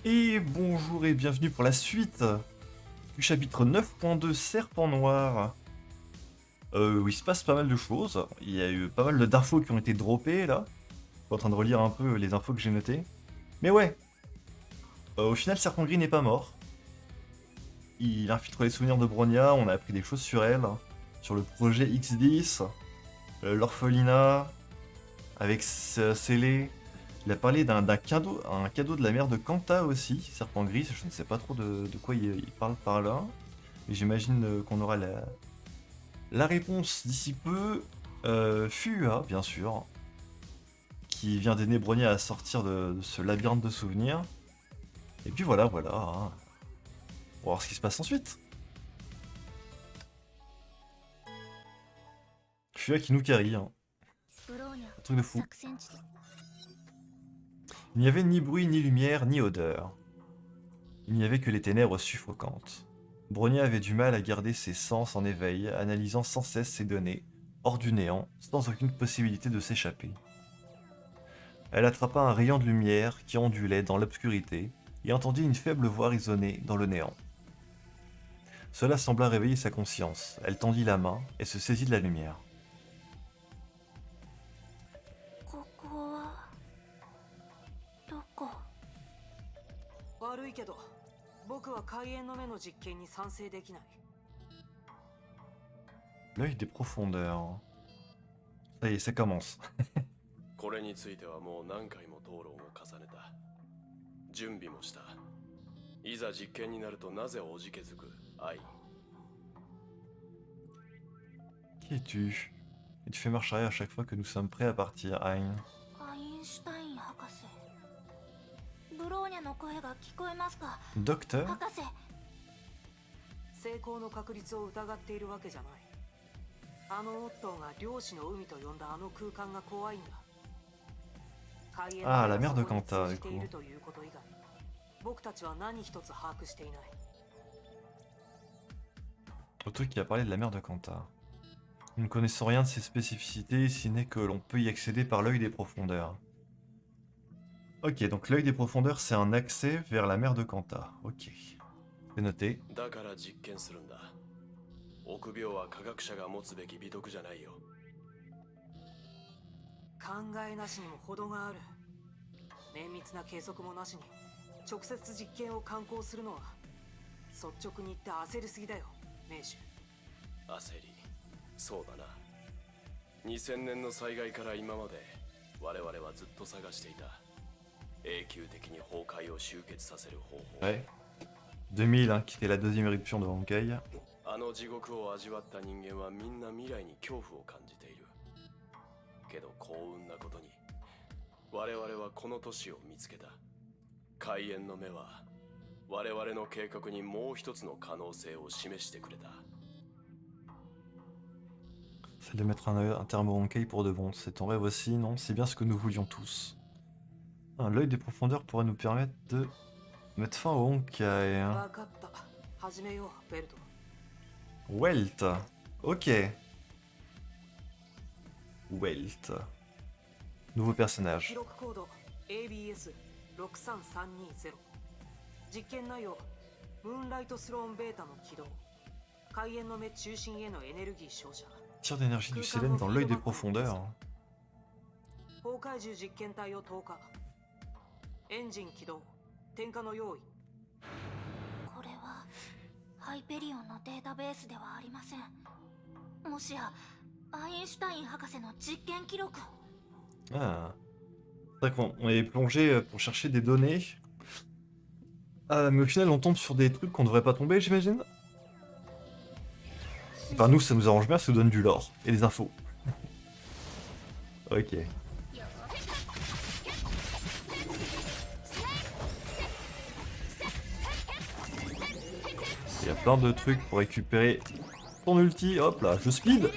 Et bonjour et bienvenue pour la suite du chapitre 9.2 Serpent Noir. Où il se passe pas mal de choses. Il y a eu pas mal d'infos qui ont été droppées là. Je suis en train de relire un peu les infos que j'ai notées. Mais ouais, au final Serpent Gris n'est pas mort. Il infiltre les souvenirs de Bronya, on a appris des choses sur elle. Sur le projet X10, l'orphelinat, avec Célé. Il a parlé d'un cadeau, un cadeau de la mère de Kanta aussi, Serpent Gris, je ne sais pas trop de quoi il parle par là. Mais j'imagine qu'on aura la réponse d'ici peu. Fua, bien sûr, qui vient d'aider Bronya à sortir de ce labyrinthe de souvenirs. Et puis voilà, voilà. Hein. On va voir ce qui se passe ensuite. Fua qui nous carry, hein. Un truc de fou. Il n'y avait ni bruit, ni lumière, ni odeur. Il n'y avait que les ténèbres suffocantes. Bronya avait du mal à garder ses sens en éveil, analysant sans cesse ses données, hors du néant, sans aucune possibilité de s'échapper. Elle attrapa un rayon de lumière qui ondulait dans l'obscurité et entendit une faible voix résonner dans le néant. Cela sembla réveiller sa conscience. Elle tendit la main et se saisit de la lumière. ここはどこ？悪いけど、僕は開園の目の実験に賛成できない。 L'œil des profondeurs. Ça y est, ça commence. これについてはもう何回も討論を重ねた。準備もした。いざ実験になるとなぜおじけづく、アイン。 Qui es-tu? Et tu fais marche arrière à chaque fois que nous sommes prêts à partir, Hein. アインシュタイン博士。ブローニャの声が聞こえますか？ Docteur? 博士。成功の確率を疑っているわけじゃない。あのオットーが漁師の海と呼んだあの空間が怖いんだ。開園の Ah, 目 la が mère de そこに Kanta, 通 du じて coup. いるということ以外、僕たちは何一つ把握していない。 Au truc qui a parlé de la mère de Kanta. Nous ne connaissons rien de ses spécificités, si n'est que l'on peut y accéder par l'œil des profondeurs. Ok, donc l'œil des profondeurs, c'est un accès vers la mer de Kanta. Ok. C'est noté. だから実験するんだ。臆病は科学者が持つべき美徳じゃないよ。考えなしにも程がある。綿密な計測もなしに直接実験を敢行するのは率直に言って焦りすぎだよ、名手。焦り。そうだな。2000年の災害から今まで我々はずっと探していた。永久的に崩壊を終結させる方法。 Ouais. 2000, hein, qui était la deuxième éruption de Honkai. あの地獄を味わった人間はみんな未来に恐怖を感じている。けど幸運なことに我々はこの都市を見つけた。開園の目は我々の計画にもう一つの可能性を示してくれた。 Celle de mettre un terme au Honkai pour de bon. C'est ton rêve aussi, non? C'est bien ce que nous voulions tous. Ah, l'œil des profondeurs pourrait nous permettre de mettre fin au Honkai. 分かった。始めよう、ベルト。 Welt. Ok. Welt. Nouveau personnage. 記録コード ABS63320。実験内容、ムーンライトスローンベータの起動。開園の目中心へのエネルギー照射。 Tir d'énergie du Sélène dans l'œil des profondeurs. 崩壊獣実験体を投下。エンジン起動。点火の用意。これはハイペリオンのデータベースではありません。もしやアインシュタイン博士の実験記録。 Ah. C'est vrai qu'on est plongé pour chercher des données. Ah, mais au final, on tombe sur des trucs qu'on devrait pas tomber, j'imagine. Enfin, nous, ça nous arrange bien, ça nous donne du lore et des infos. Ok. Il y a plein de trucs pour récupérer ton ulti. Hop là, je speed.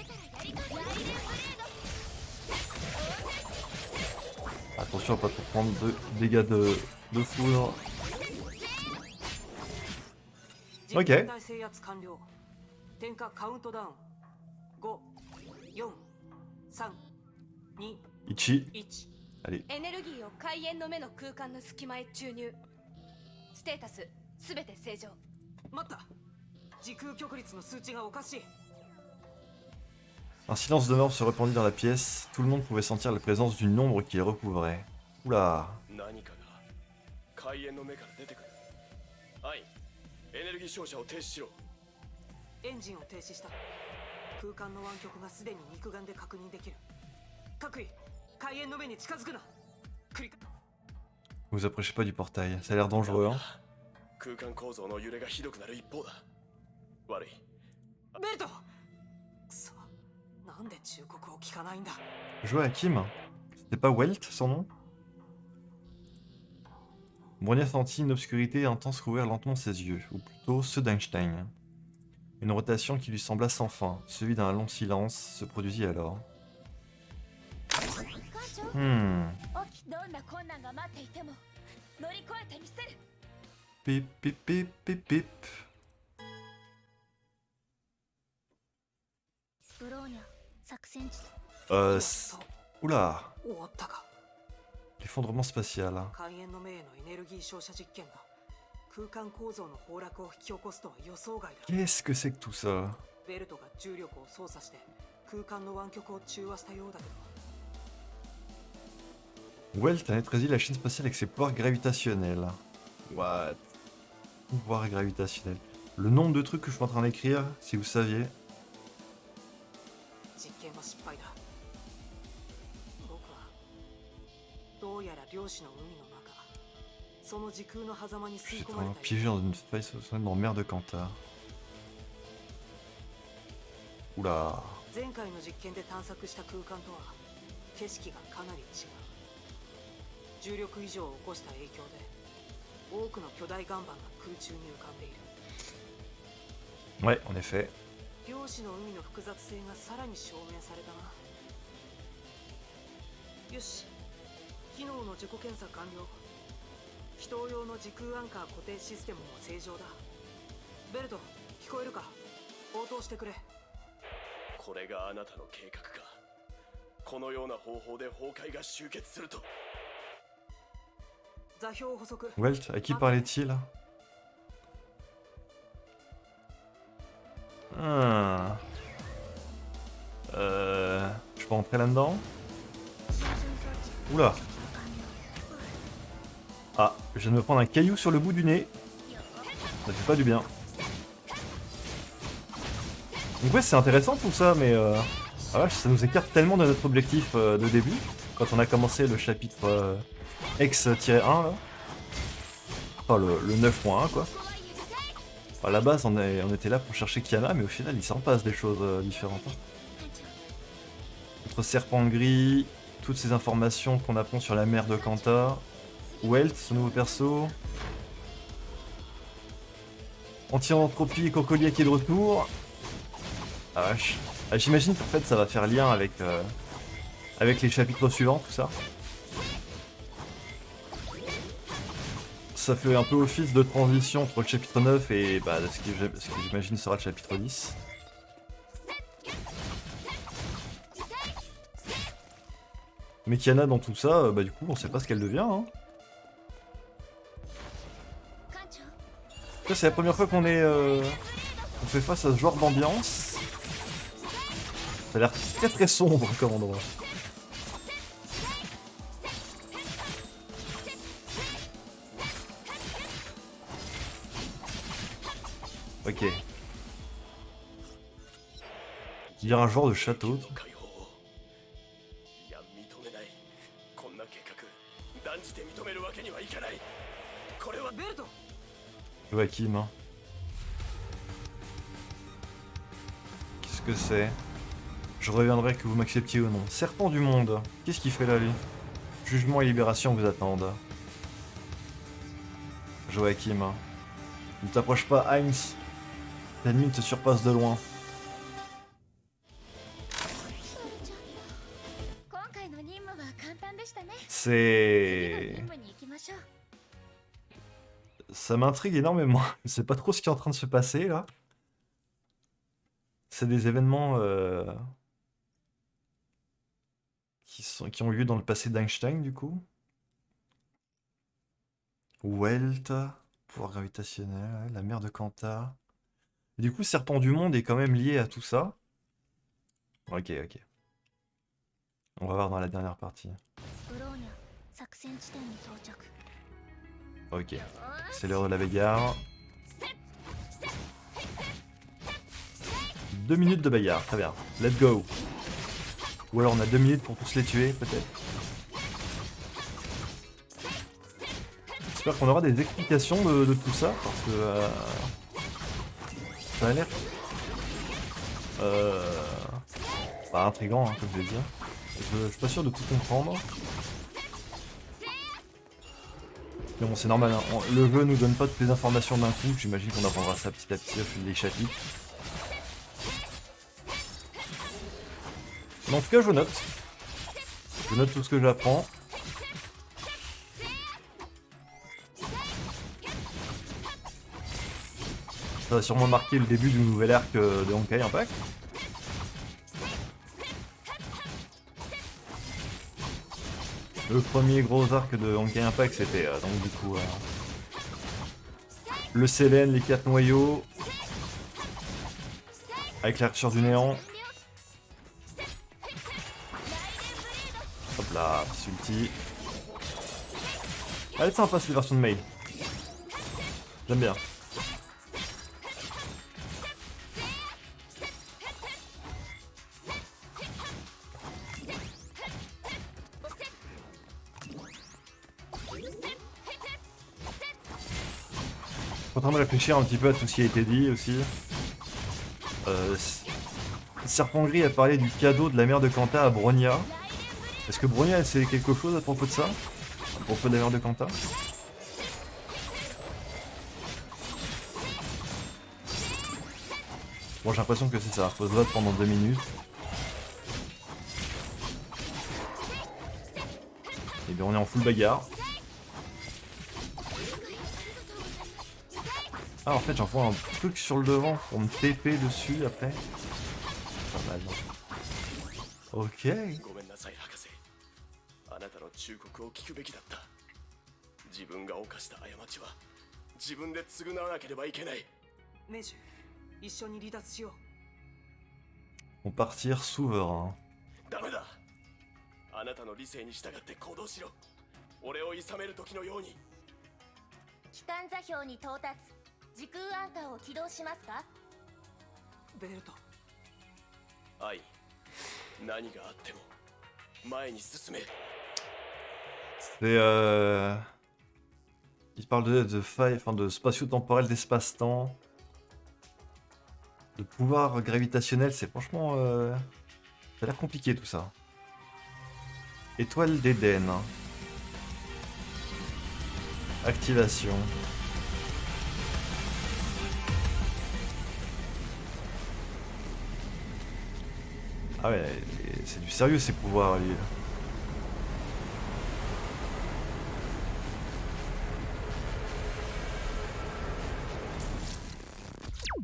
Attention à pas trop prendre de dégâts de foudre. Ok. 実験体制圧完了。点火カウントダウン。5、4、3、2、 Ichi. 1。 Allez. エネルギーを開園の目の空間の隙間へ注入。ステータスすべて正常。待った。時空曲率の数値がおかしい。 Un silence de mort se répandit dans la pièce. Tout le monde pouvait sentir la présence d'une ombre qui les recouvrait. Oula. 何かが開演の目から出てくる。アイン、エネルギー照射を停止しろ。エンジンを停止した。空間の湾曲がすでに肉眼で確認できる。各位、開演の目に近づくな。繰り返 Vous approchez pas du portail. Ça a l'air dangereux, hein. 空間構造の揺れがひどくなる一方だ。悪い。ベルト。くそ、なんで忠告を聞かないんだ。 Joachim. C'était pas Welt son nom? Bronia sentit une obscurité intense couvrir lentement ses yeux, ou plutôt ceux d'Einstein. Une rotation qui lui sembla sans fin, suivie d'un long silence, se produisit alors. 艦長 どんな困難が待っていても乗り越えてみせる。 Pip pip pip pip pip. ブローニャ作戦地 Oula. 終わったか。 L'effondrement spatial. 開演の目へのエネルギー照射実験が空間構造の崩落を引き起こすとは予想外だ。 Qu'est-ce que c'est que tout ça? ベルトが重力を操作して空間の湾曲を中和したようだけど。 Welt a neutralisé la chaîne spatiale avec ses pouvoirs gravitationnels. What? Pouvoirs gravitationnels. Le nombre de trucs que je suis en train d'écrire, si vous saviez. 実験は失敗だ。僕はどうやら漁師の海の中、その時空の狭間に吸い込まれ Putain, た。 piégé dans une faille dans mer de Kanta. Oula. 前回の実験で探索した空間とは景色がかなり違う。重力異常を起こした影響で多くの巨大岩盤が空中に浮かんでいる。 Ouais, en effet. 漁師の海の複雑性がさらに証明されたな。よし、機能の自己検査完了。気筒用の時空アンカー固定システムも正常だ。ベルト、聞こえるか？応答してくれ。これがあなたの計画か。このような方法で崩壊が集結すると。 座標補足。 Welt, à qui parlait-il? Je peux rentrer là-dedans? 標準装置 Oula. 完了 Ah, je viens de me prendre un caillou sur le bout du nez. Ça fait pas du bien. Donc ouais, c'est intéressant tout ça, mais ah vache, ça nous écarte tellement de notre objectif de début, quand on a commencé le chapitre X-1 là. Enfin le 9.1 quoi. À la base on était là pour chercher Kiana, mais au final il s'en passe des choses différentes. Hein. 艦長 Notre serpent gris, toutes ces informations qu'on apprend sur la mer de Kanta. Welt, ce nouveau perso. Anti-entropie et Cocolier qui est de retour. Ah vache. Ah, j'imagine qu'en fait ça va faire lien avec, avec les chapitres suivants, tout ça. Ça fait un peu office de transition entre le chapitre 9 et bah, ce que j'imagine sera le chapitre 10. Mais Kiana dans tout ça, bah du coup on sait pas ce qu'elle devient. Hein. 艦長 Ça, c'est la première fois qu'on est, on fait face à ce genre d'ambiance. Ça a l'air très très sombre comme endroit. Ok. Il y a un genre de château. 解放をいや認めない。こんな計画断じて認めるわけにはいかない。これはベルト。 Joachim. Hein. Qu'est-ce que c'est? Je reviendrai que vous m'acceptiez ou non. Serpent du monde. Qu'est-ce qu'il fait là lui? Jugement et libération vous attendent. Joachim. Hein. Ne t'approche pas Heinz. L'ennemi te surpasse de loin. 今回の任務は簡単でしたね C'est... 任務に行きましょう Ça m'intrigue énormément. Je sais pas trop ce qui est en train de se passer là. C'est des événements qui ont eu lieu dans le passé d'Einstein du coup. Welt, Pouvoir gravitationnel, ouais, la mer de Kanta. Du coup, Serpent du Monde est quand même lié à tout ça. Ok, ok. On va voir dans la dernière partie. ブローニャ作戦地点に到着。 Ok. C'est l'heure de la bagarre. 2 minutes de bagarre, très bien. Let's go. Ou alors on a 2 minutes pour tous les tuer, peut-être. J'espère qu'on aura des explications de tout ça, parce que ça a l'air bah, intriguant, hein, comme je l'ai dit. Je suis pas sûr de tout comprendre. Mais bon, c'est normal, hein. Le jeu nous donne pas toutes les informations d'un coup, j'imagine qu'on apprendra ça petit à petit au fil des chapitres. Mais en tout cas, je note. Je note tout ce que j'apprends. Ça va sûrement marquer le début du nouvel arc de Honkai Impact. Le premier gros arc de Honkai Impact, c'était donc du coup le Selen, les 4 noyaux, avec la rupture du néant. Hop là, petit ulti. Elle est sympa cette version de mail. J'aime bien. Je suis en train de réfléchir un petit peu à tout ce qui a été dit aussi. Serpent Gris a parlé du cadeau de la mer de Kanta à Bronya. Est-ce que Bronya sait quelque chose à propos de ça? À propos de la mer de Kanta? Bon, j'ai l'impression que c'est ça. Faut se battre pendant 2 minutes. Et bien on est en full bagarre. Ah, en fait, j'envoie un truc sur le devant pour me TP dessus après. Pas mal, non? Ok. ごめんなさい博士。あなたの忠告を聞くべきだった。自分が犯した過ちは自分で償わなければいけない。ネジュ、一緒に離脱しよう。 On partir souverain. ダメだ。あなたの理性に従って行動しろ。俺を諌める時のように。機関座標に到達。時空アンカーを起動しますか？ベルト。愛、何があっても前に進め。 C'est il parle de faille, enfin de spatio-temporel d'espace-temps. De pouvoir gravitationnel, c'est franchement... ça a l'air compliqué tout ça. Étoile d'Éden. Activation. Ah ouais, c'est du sérieux ces pouvoirs, lui.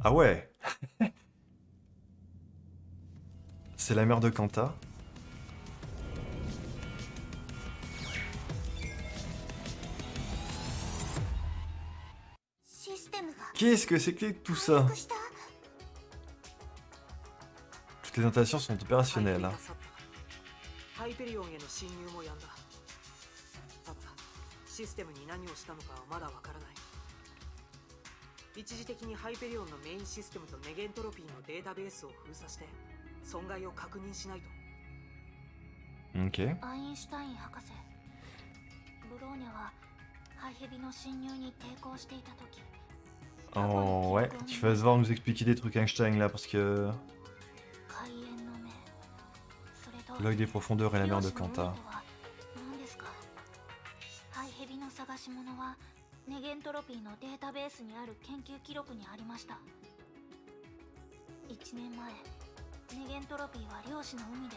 Ah ouais. C'est la mère de Kanta. Qu'est-ce que c'est que tout ça? Toutes les installations sont opérationnelles. Hein. ハイペリオンへの侵入もやんだ。ただシステムに何をしたのかはまだわからない。一時的にハイペリオンのメインシステムとネゲントロピーのデータベースを封鎖して損害を確認しないと。Ok. アインシュタイン博士、ブローニャはハイヘビの侵入に抵抗していた時、 Oh ouais, tu vas devoir nous expliquer des trucs Einstein là parce que... 海縁の目、それと L'œil des profondeurs et la mer de Kanta. 何ですか？ハイヘビの探し物はネゲントロピーのデータベースにある研究記録にありました。1年前、ネゲントロピーは漁師の海で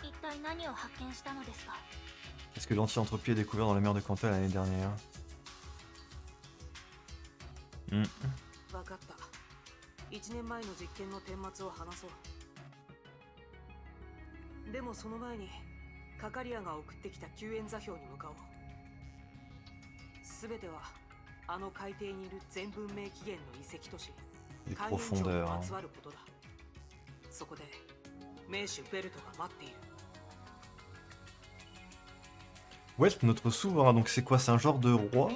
一体何を発見したのですか？ Qu'est-ce que l'anti-entropie a découvert dans la mer de Kanta l'année dernière? 分かった。1年前の実験の顛末を話そう。でもその前にカカリアが送ってきた救援座標に向かおう。全てはあの海底にいる全文明起源の遺跡都市 Les 海援庁に profondeurs. ま Hein. つわることだ。そこで名手ベルトが待っている。 Ouais, notre souverain. Donc c'est quoi? C'est un genre de roi?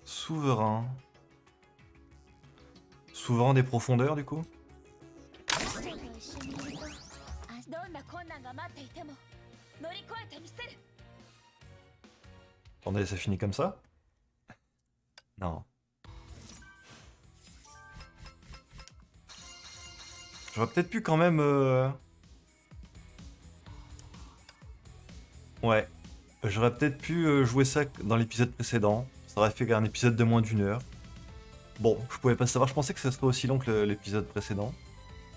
Souverain. Souverain des profondeurs, du coup? システムと一緒にいるとどんな困難が待っていても乗り越えてみせる。 Attendez, ça finit comme ça? Non. J'aurais peut-être pu quand même... Ouais. J'aurais peut-être pu jouer ça dans l'épisode précédent. Ça aurait fait un épisode de moins d'1 heure. Bon, je pouvais pas savoir. Je pensais que ça serait aussi long que l'épisode précédent.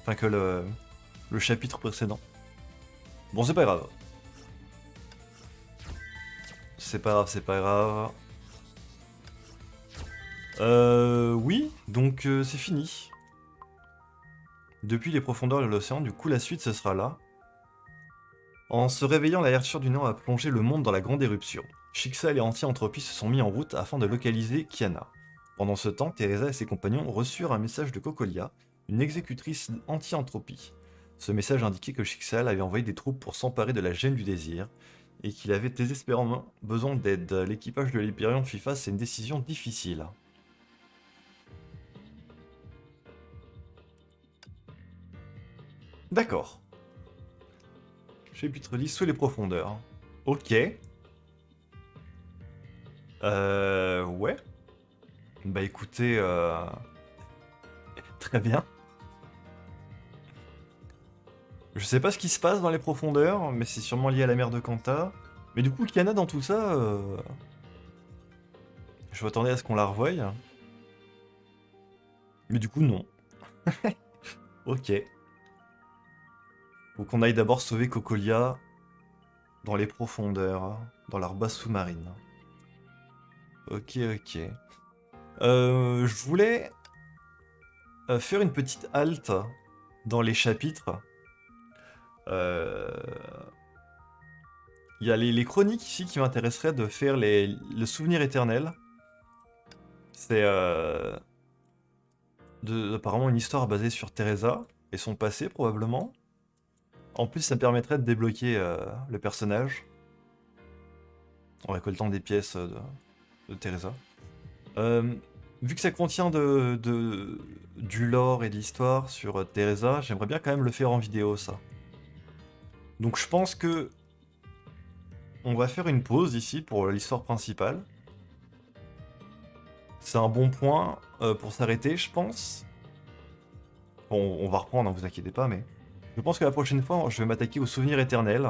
Enfin, que le chapitre précédent. Bon, c'est pas grave. C'est pas grave, c'est pas grave. Oui, donc c'est fini. Depuis les profondeurs de l'océan, du coup la suite ce sera là. En se réveillant, la Herture du Nord a plongé le monde dans la grande éruption. Shixal et Anti-Entropie se sont mis en route afin de localiser Kiana. Pendant ce temps, Teresa et ses compagnons reçurent un message de Cocolia, une exécutrice anti-entropie. Ce message indiquait que Shixal avait envoyé des troupes pour s'emparer de la gemme du désir, et qu'il avait désespérément besoin d'aide. L'équipage de l'Hyperion fit face à une décision difficile. D'accord. Chapitre 10, sous les profondeurs. Ok. Ouais. Bah écoutez, très bien. Je sais pas ce qui se passe dans les profondeurs, mais c'est sûrement lié à la mer de Kanta. Mais du coup, Kiana dans tout ça, je m'attendais à ce qu'on la revoie. Mais du coup, non. Ok. Faut qu'on aille d'abord sauver Cocolia dans les profondeurs, dans leur base sous-marine. Ok, ok. Je voulais faire une petite halte dans les chapitres. Il y a les chroniques ici qui m'intéresseraient de faire le souvenir éternel. C'est apparemment une histoire basée sur Teresa et son passé probablement. En plus, ça me permettrait de débloquer le personnage en récoltant des pièces de Teresa. Vu que ça contient du lore et de l'histoire sur Teresa, j'aimerais bien quand même le faire en vidéo, ça. Donc je pense que on va faire une pause ici pour l'histoire principale. C'est un bon point pour s'arrêter, je pense. Bon, on va reprendre, ne vous inquiétez pas, mais... Je pense que la prochaine fois, je vais m'attaquer au souvenir éternel.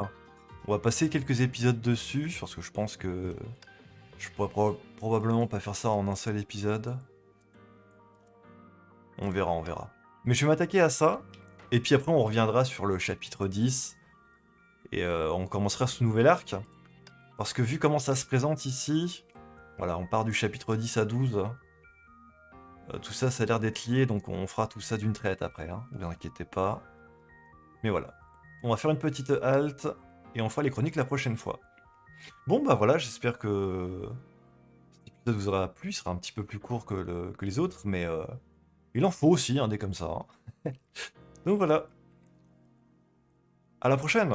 On va passer quelques épisodes dessus, parce que je pense que je pourrais probablement pas faire ça en un seul épisode. On verra, on verra. Mais je vais m'attaquer à ça, et puis après on reviendra sur le chapitre 10, et on commencera ce nouvel arc. Parce que vu comment ça se présente ici, voilà, on part du chapitre 10 à 12. Tout ça, ça a l'air d'être lié, donc on fera tout ça d'une traite après, hein, ne vous inquiétez pas. Mais voilà, on va faire une petite halte et on fera les chroniques la prochaine fois. Bon bah voilà, j'espère que cet épisode vous aura plu, il sera un petit peu plus court que les autres, mais il en faut aussi, hein, des comme ça. Hein. Donc voilà, à la prochaine!